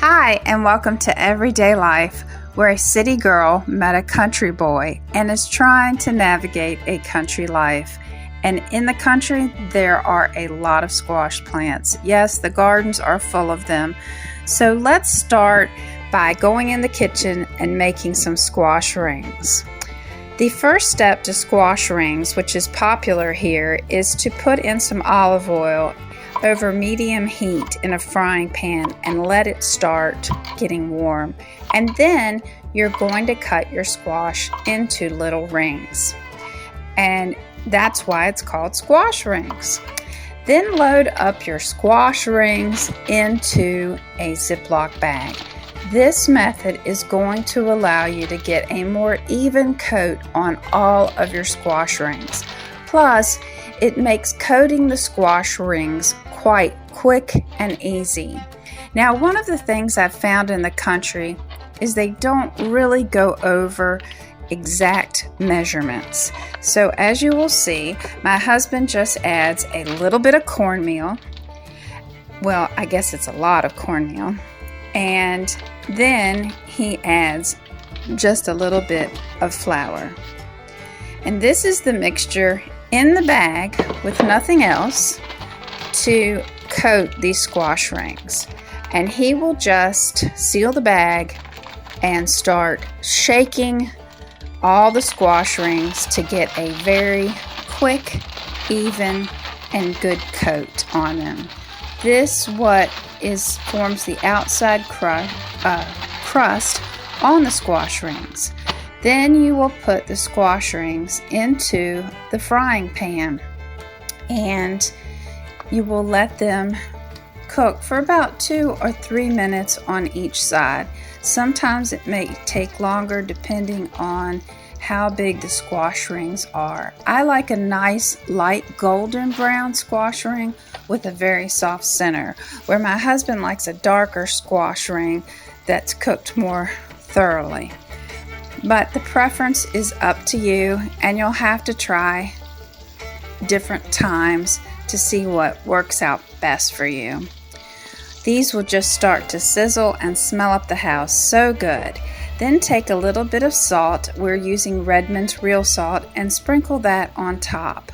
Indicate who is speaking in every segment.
Speaker 1: Hi, and welcome to Everyday Life, where a city girl met a country boy and is trying to navigate a country life. And in the country, there are a lot of squash plants. Yes, the gardens are full of them. So let's start by going in the kitchen and making some squash rings. The first step to squash rings, which is popular here, is to put in some olive oil over medium heat in a frying pan and let it start getting warm. And then you're going to cut your squash into little rings. And that's why it's called squash rings. Then load up your squash rings into a Ziploc bag. This method is going to allow you to get a more even coat on all of your squash rings. Plus, it makes coating the squash rings quite quick and easy. Now, one of the things I've found in the country is they don't really go over exact measurements. So as you will see, my husband just adds a little bit of cornmeal. Well, I guess it's a lot of cornmeal. And then he adds just a little bit of flour. And this is the mixture in the bag with nothing else to coat these squash rings. And he will just seal the bag and start shaking all the squash rings to get a very quick, even, and good coat on them. This forms the outside crust on the squash rings. Then you will put the squash rings into the frying pan and you will let them cook for about 2 or 3 minutes on each side. Sometimes it may take longer depending on how big the squash rings are. I like a nice light golden brown squash ring with a very soft center, where my husband likes a darker squash ring that's cooked more thoroughly. But the preference is up to you, and you'll have to try different times to see what works out best for you. These will just start to sizzle and smell up the house so good. Then take a little bit of salt, we're using Redmond's real salt, and sprinkle that on top.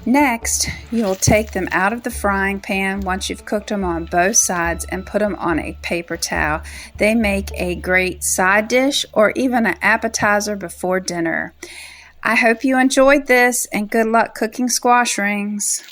Speaker 1: Next, you'll take them out of the frying pan once you've cooked them on both sides and put them on a paper towel. They make a great side dish or even an appetizer before dinner. I hope you enjoyed this, and good luck cooking squash rings.